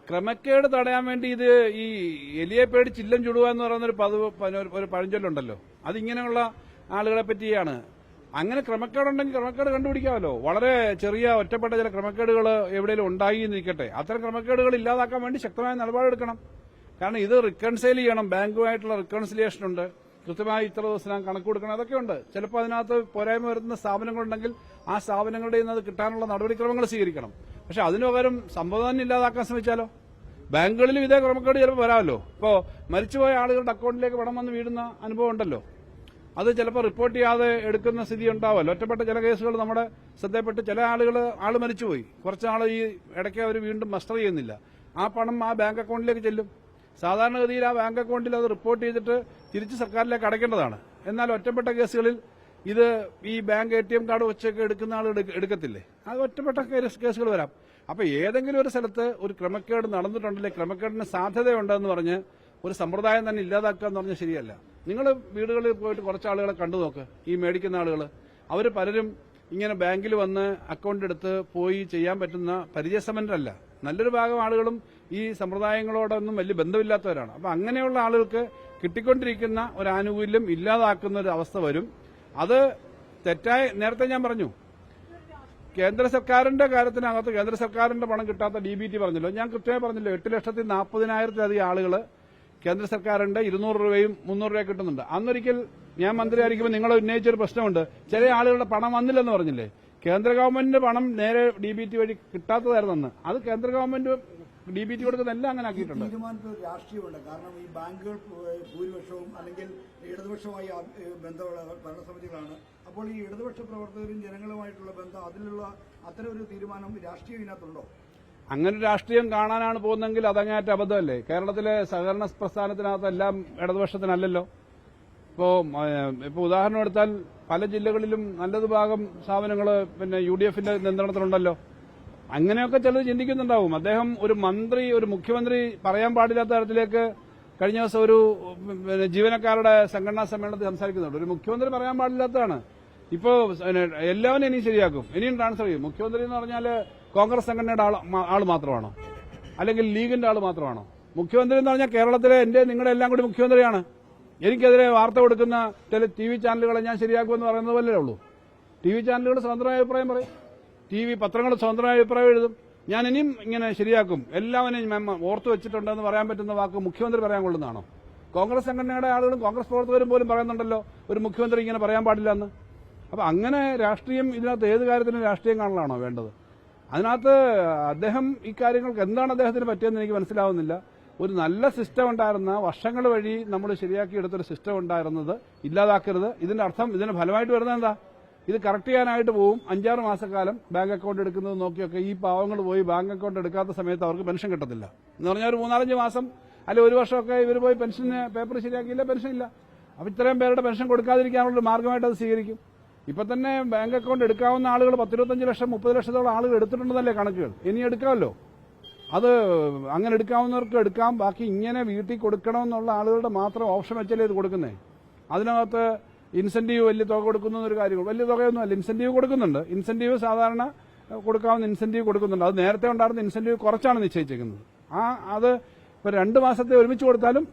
ക്രമക്കേട് തടയാൻ വേണ്ടി ഇത് ഈ എലിയെ പേടി ചില്ലം ചുടുക എന്ന് പറയുന്ന ഒരു പഴഞ്ചൊല്ലുണ്ടല്ലോ, അതിങ്ങനെയുള്ള ആളുകളെ പറ്റിയാണ്. അങ്ങനെ ക്രമക്കേടുണ്ടെങ്കിൽ ക്രമക്കേട് കണ്ടുപിടിക്കാമല്ലോ. വളരെ ചെറിയ ഒറ്റപ്പെട്ട ചില ക്രമക്കേടുകൾ എവിടെയെങ്കിലും ഉണ്ടായി എന്നിരിക്കട്ടെ, അത്തരം ക്രമക്കേടുകൾ ഇല്ലാതാക്കാൻ വേണ്ടി ശക്തമായ നിലപാടെടുക്കണം. കാരണം ഇത് റിക്കൺസൈൽ ചെയ്യണം, ബാങ്കുമായിട്ടുള്ള റിക്കൺസിലിയേഷൻ ഉണ്ട്, കൃത്യമായി ഇത്ര ദിവസം കണക്ക് കൊടുക്കണം, അതൊക്കെ ഉണ്ട്. ചിലപ്പോൾ അതിനകത്ത് പോരായ്മ വരുന്ന സ്ഥാപനങ്ങളുണ്ടെങ്കിൽ ആ സ്ഥാപനങ്ങളുടെ നിന്ന് അത് കിട്ടാനുള്ള നടപടിക്രമങ്ങൾ സ്വീകരിക്കണം. പക്ഷെ അതിനു പകരം സംവിധാനം ഇല്ലാതാക്കാൻ ശ്രമിച്ചാലോ? ബാങ്കുകളിലും ഇതേ ക്രമക്കേട് ചിലപ്പോൾ വരാമല്ലോ. ഇപ്പോൾ മരിച്ചുപോയ ആളുകളുടെ അക്കൗണ്ടിലേക്ക് പണം വന്ന് വീഴുന്ന അനുഭവം ഉണ്ടല്ലോ, അത് ചിലപ്പോൾ റിപ്പോർട്ട് ചെയ്യാതെ എടുക്കുന്ന സ്ഥിതി ഉണ്ടാവുമല്ലോ. ഒറ്റപ്പെട്ട ചില കേസുകൾ നമ്മുടെ ശ്രദ്ധയിൽപ്പെട്ട് ചില ആൾ മരിച്ചുപോയി, കുറച്ചാൾ ഈ ഇടയ്ക്ക് അവർ വീണ്ടും മസ്റ്റർ ചെയ്യുന്നില്ല, ആ പണം ആ ബാങ്ക് അക്കൗണ്ടിലേക്ക് ചെല്ലും. സാധാരണഗതിയിൽ ആ ബാങ്ക് അക്കൗണ്ടിൽ അത് റിപ്പോർട്ട് ചെയ്തിട്ട് തിരിച്ച് സർക്കാരിലേക്ക് അടയ്ക്കേണ്ടതാണ്. എന്നാൽ ഒറ്റപ്പെട്ട കേസുകളിൽ ഇത് ഈ ബാങ്ക് ATM കാർഡ് വെച്ചൊക്കെ എടുക്കുന്ന ആൾ എടുക്കത്തില്ലേ, അത് ഒറ്റപ്പെട്ട കേസുകൾ വരാം. അപ്പൊ ഏതെങ്കിലും ഒരു സ്ഥലത്ത് ഒരു ക്രമക്കേട് നടന്നിട്ടുണ്ടെങ്കിൽ ക്രമക്കേടിന് സാധ്യതയുണ്ടെന്ന് പറഞ്ഞ് ഒരു സമ്പ്രദായം തന്നെ ഇല്ലാതാക്കുക എന്ന് പറഞ്ഞാൽ ശരിയല്ല. നിങ്ങൾ വീടുകളിൽ പോയിട്ട് കുറച്ച് ആളുകളെ കണ്ടു നോക്ക്, ഈ മേടിക്കുന്ന ആളുകൾ അവർ പലരും ഇങ്ങനെ ബാങ്കിൽ വന്ന് അക്കൗണ്ട് എടുത്ത് പോയി ചെയ്യാൻ പറ്റുന്ന പരിചയസമ്പന്നരല്ല. നല്ലൊരു ഭാഗം ആളുകളും ഈ സമ്പ്രദായങ്ങളോടൊന്നും വലിയ ബന്ധമില്ലാത്തവരാണ്. അപ്പൊ അങ്ങനെയുള്ള ആളുകൾക്ക് കിട്ടിക്കൊണ്ടിരിക്കുന്ന ഒരു ആനുകൂല്യം ഇല്ലാതാക്കുന്ന ഒരു അവസ്ഥ വരും. അത് തെറ്റായ, നേരത്തെ ഞാൻ പറഞ്ഞു, കേന്ദ്ര സർക്കാരിന്റെ കാര്യത്തിനകത്ത് കേന്ദ്ര സർക്കാരിന്റെ പണം കിട്ടാത്ത DBT പറഞ്ഞല്ലോ, ഞാൻ കൃത്യമായി പറഞ്ഞല്ലോ, 8,40,000-ലധികം ആളുകൾ കേന്ദ്ര സർക്കാരിന്റെ 200 രൂപയും 300 രൂപയും കിട്ടുന്നുണ്ട്. അന്നൊരിക്കൽ ഞാൻ മന്ത്രിയായിരിക്കുമ്പോൾ നിങ്ങൾ ഉന്നയിച്ചൊരു പ്രശ്നമുണ്ട്, ചില ആളുകളുടെ പണം വന്നില്ലെന്ന് പറഞ്ഞില്ലേ. കേന്ദ്ര ഗവൺമെന്റിന്റെ പണം നേരെ DBT വഴി കിട്ടാത്തതായിരുന്നു. അത് കേന്ദ്ര ഗവൺമെന്റ് DBT കൊടുക്കുന്നതെല്ലാം അങ്ങനെ ആക്കിയിട്ടുണ്ട്. തീരുമാനത്തിൽ രാഷ്ട്രീയമുണ്ട്. കാരണം ഈ ബാങ്കുകൾ ഭൂരിപക്ഷവും അല്ലെങ്കിൽ ഇടതുപക്ഷമായി ബന്ധമുള്ള ഭരണസമിതികളാണ്. അപ്പോൾ ഈ ഇടതുപക്ഷ പ്രവർത്തകരും ജനങ്ങളുമായിട്ടുള്ള ബന്ധം, അതിലുള്ള അത്തരം ഒരു തീരുമാനം രാഷ്ട്രീയം ഇതിനകത്തുണ്ടോ? അങ്ങനെ രാഷ്ട്രീയം കാണാനാണ് പോകുന്നതെങ്കിൽ അതങ്ങേറ്റ അബദ്ധമല്ലേ. കേരളത്തിലെ സഹകരണ പ്രസ്ഥാനത്തിനകത്തെല്ലാം ഇടതുപക്ഷത്തിനല്ലല്ലോ. ഇപ്പോ ഉദാഹരണം എടുത്താൽ പല ജില്ലകളിലും നല്ലത് ഭാഗം സ്ഥാപനങ്ങൾ പിന്നെ UDFന്റെ നിയന്ത്രണത്തിലുണ്ടല്ലോ. അങ്ങനെയൊക്കെ ചിലത് ചിന്തിക്കുന്നുണ്ടാവും. അദ്ദേഹം ഒരു മന്ത്രി, ഒരു മുഖ്യമന്ത്രി പറയാൻ പാടില്ലാത്ത തരത്തിലേക്ക് കഴിഞ്ഞ ദിവസം ഒരു ജീവനക്കാരുടെ സംഘടനാ സമ്മേളനത്തിൽ സംസാരിക്കുന്നുണ്ട്. ഒരു മുഖ്യമന്ത്രി പറയാൻ പാടില്ലാത്തതാണ്. ഇപ്പോ എല്ലാവരും ഇനിയും ശരിയാക്കും, ഇനിയും ട്രാൻസ്ഫർ ചെയ്യും. മുഖ്യമന്ത്രി എന്ന് പറഞ്ഞാൽ കോൺഗ്രസ് സംഘടനയുടെ ആൾ മാത്രമാണോ, അല്ലെങ്കിൽ ലീഗിന്റെ ആൾ മാത്രമാണോ? മുഖ്യമന്ത്രി എന്ന് പറഞ്ഞാൽ കേരളത്തിലെ നിങ്ങളുടെ എല്ലാം കൂടി മുഖ്യമന്ത്രിയാണ്. എനിക്കെതിരെ വാർത്ത കൊടുക്കുന്ന ചില TV ചാനലുകളെ ഞാൻ ശരിയാക്കുമെന്ന് പറയുന്നത് പോലേ ഉള്ളൂ. TV ചാനലുകൾ സ്വതന്ത്രമായ അഭിപ്രായം പറയും, TV പത്രങ്ങൾ സ്വതന്ത്രമായ അഭിപ്രായം എഴുതും. ഞാൻ ഇനിയും ഇങ്ങനെ ശരിയാക്കും, എല്ലാവരെയും ഓർത്തു വെച്ചിട്ടുണ്ടെന്ന് പറയാൻ പറ്റുന്ന വാക്ക് മുഖ്യമന്ത്രി പറയാൻ കൊള്ളുന്നതാണോ? കോൺഗ്രസ് സംഘടനയുടെ ആളുകളും കോൺഗ്രസ് പ്രവർത്തകരും പോലും പറയുന്നുണ്ടല്ലോ ഒരു മുഖ്യമന്ത്രി ഇങ്ങനെ പറയാൻ പാടില്ല എന്ന്. അപ്പൊ അങ്ങനെ രാഷ്ട്രീയം ഇതിനകത്ത് ഏത് കാര്യത്തിനും രാഷ്ട്രീയം കാണലാണോ വേണ്ടത്? അതിനകത്ത് അദ്ദേഹം ഇക്കാര്യങ്ങൾക്ക് എന്താണ് അദ്ദേഹത്തിന് പറ്റിയെന്ന് എനിക്ക് മനസ്സിലാവുന്നില്ല. ഒരു നല്ല സിസ്റ്റം ഉണ്ടായിരുന്ന, വർഷങ്ങൾ വഴി നമ്മൾ ശരിയാക്കിയെടുത്തൊരു സിസ്റ്റം ഉണ്ടായിരുന്നത് ഇല്ലാതാക്കരുത്. ഇതിന്റെ അർത്ഥം, ഇതിന്റെ ഫലമായിട്ട് വരുന്നത് എന്താ? ഇത് കറക്റ്റ് ചെയ്യാനായിട്ട് പോവും. 5-6 മാസക്കാലം ബാങ്ക് അക്കൗണ്ട് എടുക്കുന്നത് നോക്കിയൊക്കെ ഈ പാവങ്ങൾ പോയി ബാങ്ക് അക്കൗണ്ട് എടുക്കാത്ത സമയത്ത് അവർക്ക് പെൻഷൻ കിട്ടത്തില്ല എന്ന് പറഞ്ഞാൽ ഒരു 3-4 മാസം അല്ലെങ്കിൽ 1 വർഷമൊക്കെ ഇവർ പോയി പെൻഷന് പേപ്പർ ശരിയാക്കിയില്ല, പെൻഷൻ ഇല്ല. അപ്പൊ ഇത്രയും പേരുടെ പെൻഷൻ കൊടുക്കാതിരിക്കാനുള്ള മാർഗമായിട്ട് അത് സ്വീകരിക്കും. ഇപ്പൊ തന്നെ ബാങ്ക് അക്കൗണ്ട് എടുക്കാവുന്ന ആളുകൾ 10-25 ലക്ഷം 30 ലക്ഷത്തോളം ആളുകൾ എടുത്തിട്ടുണ്ടെന്നല്ലേ കണക്കുകൾ. ഇനി എടുക്കാമല്ലോ. അത് അങ്ങനെ എടുക്കാവുന്നവർക്ക് എടുക്കാം. ബാക്കി ഇങ്ങനെ വീട്ടിൽ കൊടുക്കണമെന്നുള്ള ആളുകളുടെ മാത്രം ഓപ്ഷൻ വെച്ചല്ലേ ഇത് കൊടുക്കുന്നേ. അതിനകത്ത് ഇൻസെന്റീവ് വലിയ തുക കൊടുക്കുന്ന ഒരു കാര്യം, വലിയ തുകയൊന്നും അല്ല, ഇൻസെന്റീവ് കൊടുക്കുന്നുണ്ട്. ഇൻസെന്റീവ് സാധാരണ കൊടുക്കാവുന്ന ഇൻസെന്റീവ് കൊടുക്കുന്നുണ്ട്. അത് നേരത്തെ ഉണ്ടായിരുന്ന ഇൻസെന്റീവ് കുറച്ചാണ് നിശ്ചയിച്ചിരിക്കുന്നത്. അത് ഇപ്പൊ 2 മാസത്തെ ഒരുമിച്ച് കൊടുത്താലും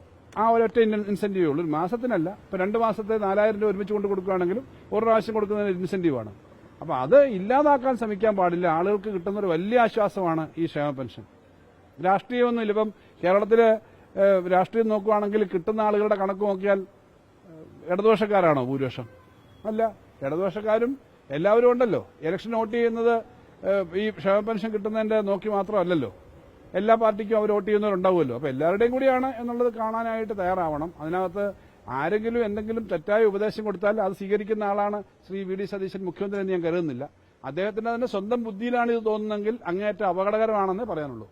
ആ ഒരൊറ്റ ഇൻസെന്റീവേ ഉള്ളൂ, ഒരു മാസത്തിനല്ല. ഇപ്പൊ 2 മാസത്തെ 4,000 രൂപ ഒരുമിച്ച് കൊണ്ട് കൊടുക്കുകയാണെങ്കിലും ഒരു പ്രാവശ്യം കൊടുക്കുന്നതിന് ഇൻസെന്റീവാണ്. അപ്പൊ അത് ഇല്ലാതാക്കാൻ ശ്രമിക്കാൻ പാടില്ല. ആളുകൾക്ക് കിട്ടുന്ന ഒരു വലിയ ആശ്വാസമാണ് ഈ ക്ഷേമ പെൻഷൻ. രാഷ്ട്രീയമൊന്നുമില്ല. ഇപ്പം കേരളത്തിലെ രാഷ്ട്രീയം നോക്കുകയാണെങ്കിൽ കിട്ടുന്ന ആളുകളുടെ കണക്ക് നോക്കിയാൽ ഇടതുപക്ഷക്കാരാണോ ഭൂരിപക്ഷം? അല്ല, ഇടതുപക്ഷക്കാരും എല്ലാവരും ഉണ്ടല്ലോ. ഇലക്ഷൻ വോട്ട് ചെയ്യുന്നത് ഈ ക്ഷേമ പെൻഷൻ കിട്ടുന്നതിന്റെ നോക്കി മാത്രമല്ലല്ലോ, എല്ലാ പാർട്ടിക്കും അവർ വോട്ട് ചെയ്യുന്നവരുണ്ടാവുമല്ലോ. അപ്പൊ എല്ലാവരുടെയും കൂടിയാണ് എന്നുള്ളത് കാണാനായിട്ട് തയ്യാറാവണം. അതിനകത്ത് ആരെങ്കിലും എന്തെങ്കിലും തെറ്റായ ഉപദേശം കൊടുത്താൽ അത് സ്വീകരിക്കുന്ന ആളാണ് ശ്രീ VD സതീശൻ മുഖ്യമന്ത്രി എന്ന് ഞാൻ കരുതുന്നില്ല. അദ്ദേഹത്തിന് അതിന്റെ സ്വന്തം ബുദ്ധിയിലാണ് ഇത് തോന്നുന്നതെങ്കിൽ അങ്ങേയറ്റം അപകടകരമാണെന്നേ പറയാനുള്ളൂ.